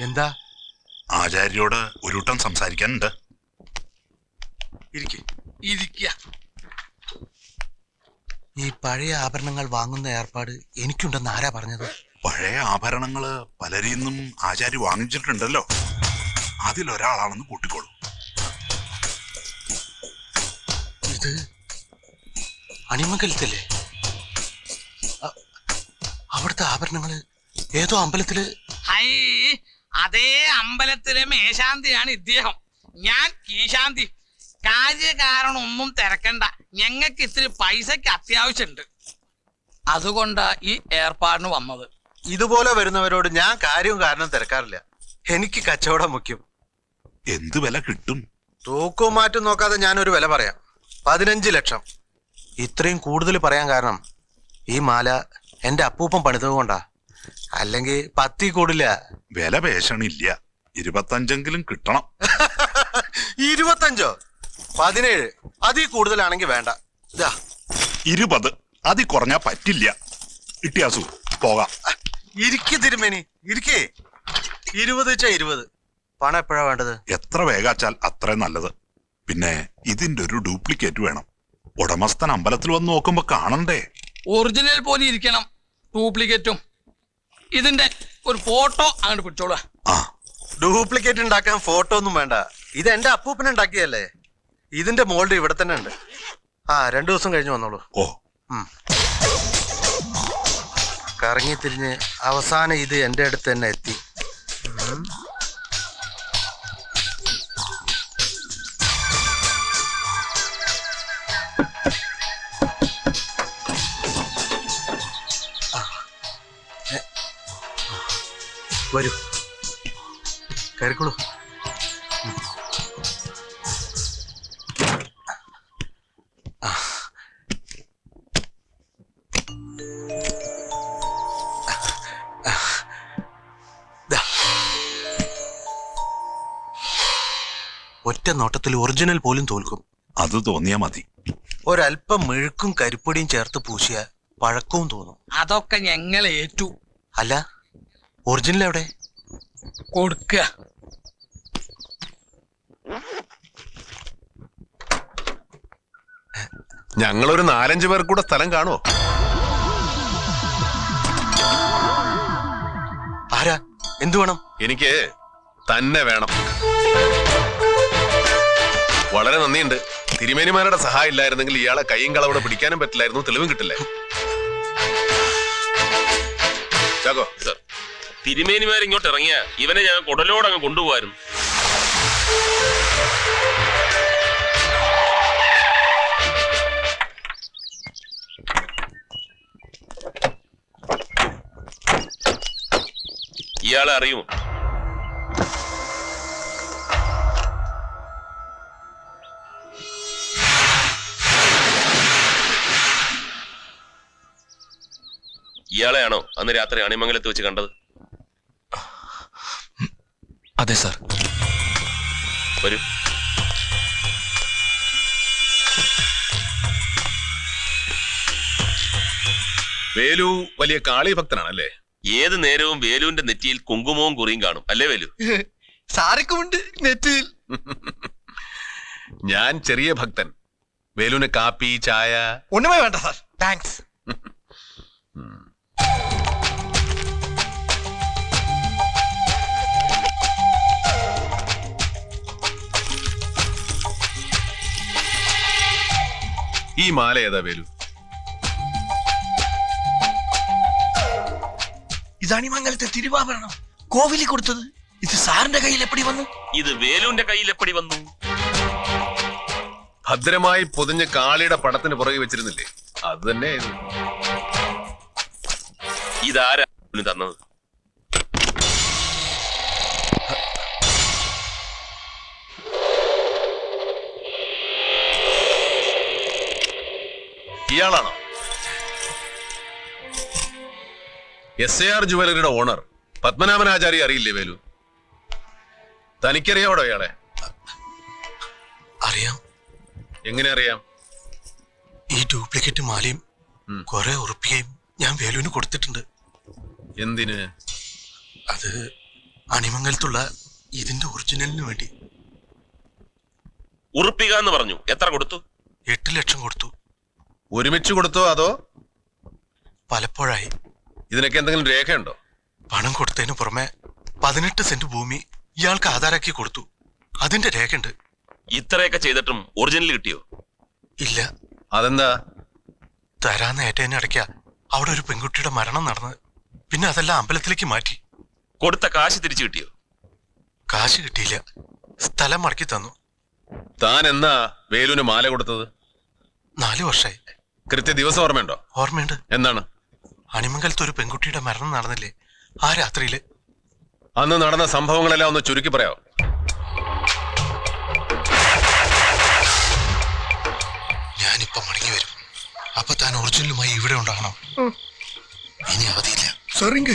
എന്താ? ആചാര്യോട് ഒരു വട്ടം സംസാരിക്കാനുണ്ട്. ഈ പഴയ ആഭരണങ്ങൾ വാങ്ങുന്ന ഏർപ്പാട് എനിക്കുണ്ടെന്ന് ആരാ പറഞ്ഞത്? പഴയ ആഭരണങ്ങള് പലരിൽ നിന്നും ആചാര്യ വാങ്ങിച്ചിട്ടുണ്ടല്ലോ, അതിലൊരാളാണെന്ന് കൂട്ടിക്കോളൂ. ഇത് അണിമംഗലത്തല്ലേ? അവിടുത്തെ ആഭരണങ്ങള് ഏതോ അമ്പലത്തില്. അതേ അമ്പലത്തിലെ മേശാന്തിയാണ് ഇദ്ദേഹം. ഞാൻ കീശാന്തി. കാര്യകാരണം ഒന്നും തിരക്കണ്ട, ഞങ്ങൾക്ക് ഇത്തിരി പൈസക്ക് അത്യാവശ്യമുണ്ട്, അതുകൊണ്ടാ ഈ ഏർപ്പാടിന് വന്നത്. ഇതുപോലെ വരുന്നവരോട് ഞാൻ കാര്യവും കാരണം തിരക്കാറില്ല. എനിക്ക് കച്ചവടം മുഖ്യം. എന്ത് വില കിട്ടും? തൂക്കവും മാറ്റും നോക്കാതെ ഞാനൊരു വില പറയാം. 15 ലക്ഷം. ഇത്രയും കൂടുതൽ പറയാൻ കാരണം ഈ മാല എന്റെ അപ്പൂപ്പൻ പണിതത് കൊണ്ടാ. അല്ലെങ്കിൽ 10 കൂടില്ല. വില പേശണില്ല, 25 കിട്ടണം. 25? 17. അതിൽ കൂടുതലാണെങ്കിൽ വേണ്ട. 20. അതിൽ കുറഞ്ഞാ പറ്റില്ല. ഇട്ടിയാസു പോകാം. ഇരിക്ക് തിരുമേനി, ഇരിക്കേ. 20 പണം എപ്പോഴാ വേണ്ടത്? എത്ര വേഗാച്ചാൽ അത്ര നല്ലത്. പിന്നെ ഇതിന്റെ ഒരു ഡ്യൂപ്ലിക്കേറ്റ് വേണം. ഉടമസ്ഥൻ അമ്പലത്തിൽ വന്ന് നോക്കുമ്പോ കാണണ്ടേ? ഒറിജിനൽ പോലെ ഇരിക്കണം, ഡ്യൂപ്ലിക്കേറ്റും. ഇതിന്റെ ഒരു ഫോട്ടോ അങ്ങോട്ട് പിടിച്ചോളൂ. ഡ്യൂപ്ലിക്കേറ്റ് ഉണ്ടാക്കാൻ ഫോട്ടോ ഒന്നും വേണ്ട. ഇത് എന്റെ അപ്പൂപ്പൻ ഉണ്ടാക്കിയല്ലേ. ഇതിന്റെ മോൾഡ് ഇവിടെ തന്നെ ഉണ്ട്. 2 ദിവസം കഴിഞ്ഞ് വന്നോളൂ. ഓ. കറങ്ങി തിരിഞ്ഞ് അവസാനം ഇത് എന്റെ അടുത്ത് തന്നെ എത്തി. വരൂ, കയറിക്കോളൂ. ഒറ്റ നോട്ടത്തിൽ ഒറിജിനൽ പോലും തോൽക്കും. അത് തോന്നിയാ മതി. ഒരല്പം മെഴുക്കും കരിപ്പൊടിയും ചേർത്ത് പൂശിയ പഴക്കവും തോന്നും. അതൊക്കെ ഞങ്ങൾ ഏറ്റു. അല്ല, ഒറിജിനൽ എവിടെ? കൊടുക്കുക. ഞങ്ങളൊരു 4-5 പേർ കൂടെ സ്ഥലം കാണുമോ? ആരാ? എന്തു വേണം? എനിക്ക് തന്നെ വേണം. വളരെ നന്ദിയുണ്ട്. തിരുമേനിമാരുടെ സഹായം ഇല്ലായിരുന്നെങ്കിൽ ഇയാളെ കൈയും കളവിടെ പിടിക്കാനും പറ്റില്ലായിരുന്നു, തെളിവും കിട്ടില്ലേ. ചാക്കോ സർ, തിരുമേനിമാർ ഇങ്ങോട്ട് ഇറങ്ങിയ ഇവനെ ഞാൻ കുടലോടങ്ങ് കൊണ്ടുപോകായിരുന്നു. ഇയാളെ അറിയുമോ? ഇയാളെയാണോ അന്ന് രാത്രി അണിമംഗലത്ത് വെച്ച് കണ്ടത്? അതെ സാർ. വരൂ. വേലു വലിയ കാളി ഭക്തനാണല്ലേ? ഏത് നേരവും വേലുവിന്റെ നെറ്റിയിൽ കുങ്കുമവും കുറിയും കാണും, അല്ലേ വേലു? സാരക്കുമുണ്ട് നെറ്റിയിൽ. ഞാൻ ചെറിയ ഭക്തൻ. വേലുവിന് കാപ്പി ചായ ഒന്നുമേ വേണ്ട സാർ, താങ്ക്സ്. ഈ മാല ഏതാ വേലു? ഇത് അണിമംഗലത്തെ തിരുവാഭരണം, കോവിലിൽ കൊടുത്തത്. ഇത് സാറിന്റെ കയ്യിൽ എപ്പടി വന്നു? ഇത് വേലുവിന്റെ കയ്യിൽ എപ്പടി വന്നു? ഭദ്രമായി പൊതിഞ്ഞ കാളിയുടെ പടത്തിന് പുറകെ വെച്ചിരുന്നില്ലേ, അത് തന്നെ. ഇതാരാ തന്നത്? ഇയാളാണോ SAR ജുവലറിയുടെ ഓണർ പത്മനാഭനാചാര്യ? അറിയില്ലേ വേലു? തനിക്കറിയാവടോ ഇയാളെ? അറിയാം. എങ്ങനെ അറിയാം? ഈ ഡ്യൂപ്ലിക്കേറ്റ് മാലയും കുറെ ഉറുപ്പികയും ഞാൻ വേലുവിന് കൊടുത്തിട്ടുണ്ട്. എന്തിന്? അത് അണിമംഗലത്തുള്ള ഇതിന്റെ ഒറിജിനലിന് വേണ്ടി. ഉറപ്പിക എന്ന് പറഞ്ഞു. എത്ര കൊടുത്തു? 8 ലക്ഷം കൊടുത്തു. ഒരുമിച്ച് കൊടുത്തോ അതോ പലപ്പോഴായി. ഇതിനൊക്കെ എന്തെങ്കിലും രേഖയുണ്ടോ? പണം കൊടുത്തതിന് പുറമെ 18 സെന്റ് ഭൂമി ഇയാൾക്ക് ആധാരാക്കി കൊടുത്തു. അതിന്റെ രേഖയുണ്ട്. ഇത്രയൊക്കെ ചെയ്തിട്ടും ഒറിജിനൽ കിട്ടിയോ? ഇല്ല. അതെന്താ? തരാന്ന് ഏറ്റതിന് ഇടയ്ക്ക അവിടെ ഒരു പെൺകുട്ടിയുടെ മരണം നടന്നത്. പിന്നെ അതെല്ലാം അമ്പലത്തിലേക്ക് മാറ്റി. കൊടുത്ത കാശ് തിരിച്ചു കിട്ടിയോ? കാശ് കിട്ടിയില്ല. സ്ഥലം മടക്കി തന്നു. താൻ എന്നാ വേലുവിന് മാല കൊടുത്തത്? 4 വർഷമായി. കൃത്യ ദിവസം ഓർമ്മയുണ്ടോ? ഓർമ്മയുണ്ട്. എന്താണ്? അണിമംഗലത്ത് ഒരു പെൺകുട്ടിയുടെ മരണം നടന്നില്ലേ ആ രാത്രിയില്? അന്ന് നടന്ന സംഭവങ്ങളെല്ലാം ഒന്ന് ചുരുക്കി പറയാമോ? ഞാനിപ്പോ മടങ്ങി വരും. അപ്പൊ താൻ ഒറിജിനലുമായി ഇവിടെ ഉണ്ടാകണം. ഇനി അവധിയില്ല. சரிங்க.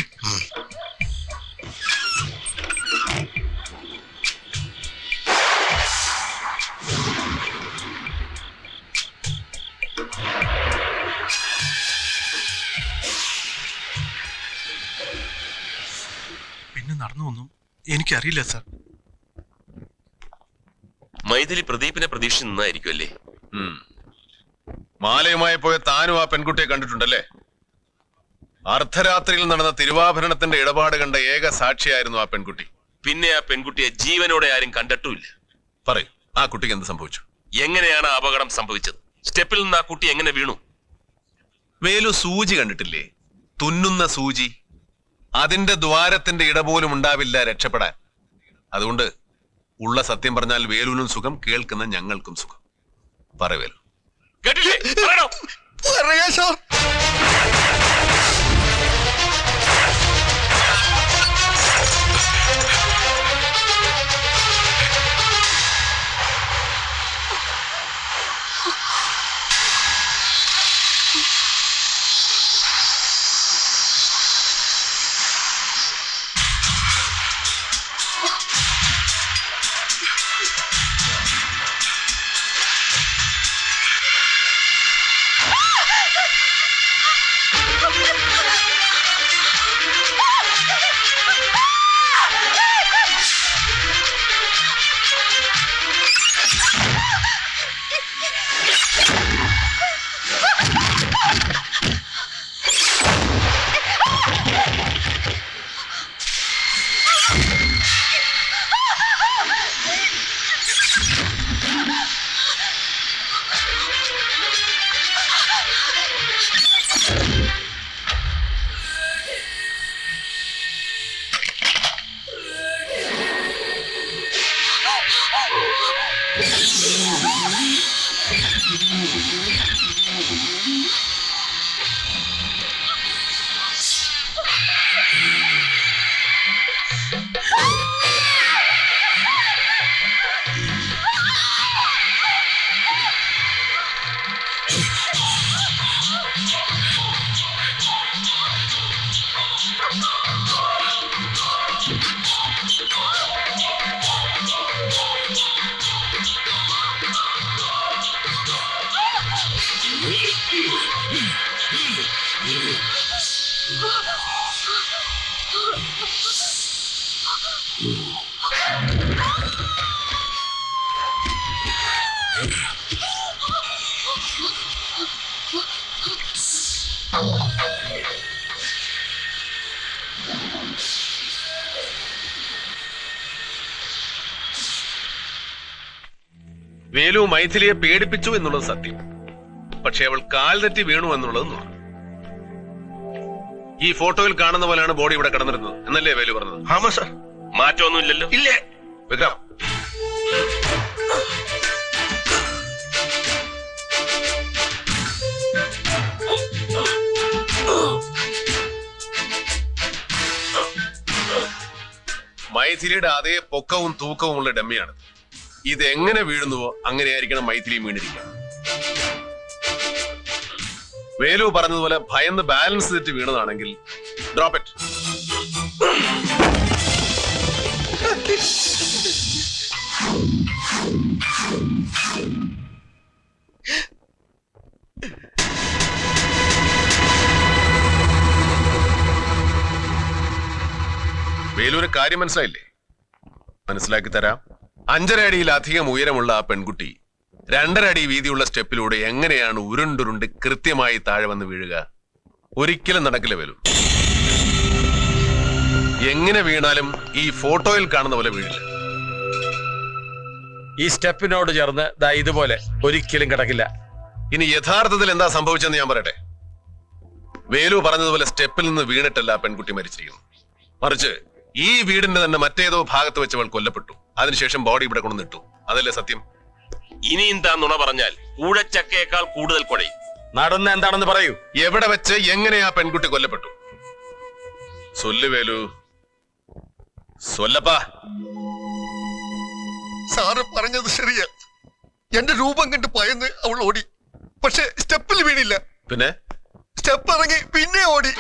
പിന്നെ നടന്നൊന്നും എനിക്കറിയില്ല സാർ. മൈഥിലി പ്രദീപിനെ പ്രതീക്ഷിച്ച് നിന്നായിരിക്കും അല്ലേ? മാലയുമായി പോയ താനും ആ പെൺകുട്ടിയെ കണ്ടിട്ടുണ്ടല്ലേ? അർദ്ധരാത്രിയിൽ നടന്ന തിരുവാഭരണത്തിന്റെ ഇടപാട് കണ്ട ഏക സാക്ഷിയായിരുന്നു ആ പെൺകുട്ടി. പിന്നെ ആ പെൺകുട്ടിയെ ജീവനോടെ ആരും കണ്ടിട്ടുമില്ല. പറയൂ, ആ കുട്ടിക്ക് എന്ത് സംഭവിച്ചു? എങ്ങനെയാണ് ആ അപകടം സംഭവിച്ചത്? സ്റ്റെപ്പിൽ നിന്ന് ആ കുട്ടി എങ്ങനെ വീണു? വേലു സൂചി കണ്ടിട്ടില്ലേ? തുന്നുന്ന സൂചി. അതിന്റെ ദ്വാരത്തിന്റെ ഇടപോലും ഉണ്ടാവില്ല രക്ഷപ്പെടാൻ. അതുകൊണ്ട് ഉള്ള സത്യം പറഞ്ഞാൽ വേലുവിനും സുഖം, കേൾക്കുന്ന ഞങ്ങൾക്കും സുഖം. പറവേലു. കേട്ടില്ലേ? പറയണോ? പറയാ സാർ. വേലു മൈഥിലിയെ പേടിപ്പിച്ചു എന്നുള്ളത് സത്യം. പക്ഷെ അവൾ കാൽ തെറ്റി വീണു എന്നുള്ളത് നുണ. ഈ ഫോട്ടോയിൽ കാണുന്ന പോലെയാണ് ബോഡി ഇവിടെ കിടന്നിരുന്നത് എന്നല്ലേ വേലു പറഞ്ഞത്? ആമാ സാർ. മാറ്റമൊന്നുമില്ലല്ലോ. ഇല്ലേ? വിക്രം, മൈഥിലിയുടെ അതേ പൊക്കവും തൂക്കവും ഉള്ള ഡമ്മിയാണ്. ഇത് എങ്ങനെ വീഴുന്നുവോ അങ്ങനെയായിരിക്കണം മൈഥിലി വീണിരിക്കുക. വേലു പറഞ്ഞതുപോലെ ഭയന്ന് ബാലൻസ് തെറ്റി വീണതാണെങ്കിൽ ഡ്രോപ്പ് ഇറ്റ്. വേലൂര് കാര്യം മനസ്സിലായില്ലേ? മനസ്സിലാക്കി തരാം. 5.5 അടിയിലധികം ഉയരമുള്ള ആ പെൺകുട്ടി 2.5 അടി വീതിയുള്ള സ്റ്റെപ്പിലൂടെ എങ്ങനെയാണ് ഉരുണ്ടുരുണ്ട് കൃത്യമായി താഴെ വന്ന് വീഴുക? ഒരിക്കലും നടക്കില്ല വേലു. എങ്ങനെ വീണാലും ഈ ഫോട്ടോയിൽ കാണുന്ന പോലെ വീഴില്ല. ഈ സ്റ്റെപ്പിനോട് ചേർന്ന് ദാ ഇതുപോലെ ഒരിക്കലും കിടക്കില്ല. ഇനി യഥാർത്ഥത്തിൽ എന്താ സംഭവിച്ചെന്ന് ഞാൻ പറയട്ടെ. വേലു പറഞ്ഞതുപോലെ സ്റ്റെപ്പിൽ നിന്ന് വീണിട്ടല്ല ആ പെൺകുട്ടി മരിച്ചിരിക്കുന്നു. മറിച്ച് ഈ വീടിന്റെ തന്നെ മറ്റേതോ ഭാഗത്ത് വെച്ച് അവൾ കൊല്ലപ്പെട്ടു. അതിനുശേഷം ബോഡി ഇവിടെ കൊണ്ടുവന്നിട്ടു. അതല്ലേ സത്യം? ഇനിയും താൻ നുണ പറഞ്ഞാൽ കൂഴച്ചക്കയേക്കാൾ കൂടുതൽ കൊടയും. നടന്ന എന്താണെന്ന് പറയൂ. എവിടെ വെച്ച് എങ്ങനെ ആ പെൺകുട്ടി കൊല്ലപ്പെട്ടു? സൊല്ലു വേലു, സൊല്ലപ്പാ. സാറ് പറഞ്ഞത് ശരിയാ. എന്റെ രൂപം കണ്ട് ഭയന്ന് അവൾ ഓടി. പക്ഷെ സ്റ്റെപ്പിൽ വീണില്ല. പിന്നെ സ്റ്റെപ്പ് ഇറങ്ങി പിന്നെ ഓടി.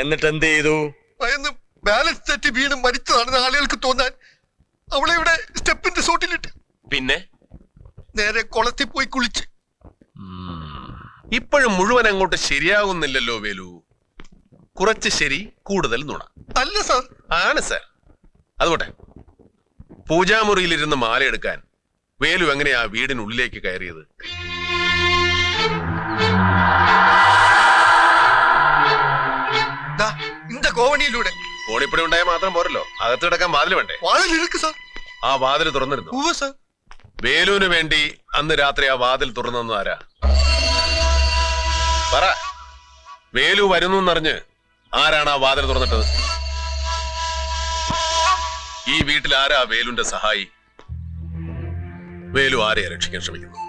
എന്നിട്ട് എന്ത് ചെയ്തു? ഭയന്ന് ബാലൻസ് തെറ്റി വീണ് മരിച്ചതാണെന്ന് ആളുകൾക്ക് തോന്നാൻ അവളെ ഇവിടെ സ്റ്റെപ്പിന്റെ സോട്ടിലിട്ട് പിന്നെ നേരെ കുളത്തിൽ പോയി കുളിച്ച്. ഇപ്പോഴും മുഴുവൻ അങ്ങോട്ട് ശരിയാകുന്നില്ലല്ലോ വേലു. കുറച്ച് ശരി, കൂടുതൽ നുണ. അല്ല സാർ. ആണ് സാർ. അതുകൊട്ടെ, പൂജാമുറിയിലിരുന്ന് മാലയെടുക്കാൻ വേലു എങ്ങനെയാ വീടിനുള്ളിലേക്ക് കയറിയത്? இந்த കോവണിയിലൂടെ. കോണിപ്പടി ഉണ്ടായാൽ മാത്രം പോരല്ലോ, അകത്ത് കിടക്കാൻ വാതിൽ വേണ്ടേ? വാതിലിருக்கு സാർ. ആ വാതിൽ തുറന്നിരുന്നു. ഉവ്വ് സാർ. വേലുവിന് വേണ്ടി അന്ന് രാത്രി ആ വാതിൽ തുറന്നു ആരാ? പറ. വേലു വരുന്നു എന്നറിഞ്ഞ് ആരാണ് ആ വാതിൽ തുറന്നിട്ടത്? ഈ വീട്ടിൽ ആരാ വേലുവിന്റെ സഹായി? വേലു ആരെയാ രക്ഷിക്കാൻ ശ്രമിക്കുന്നത്?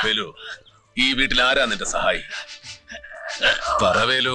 വേലു, ഈ വീട്ടിൽ ആരാ നിന്റെ സഹായി? പറ വേലു.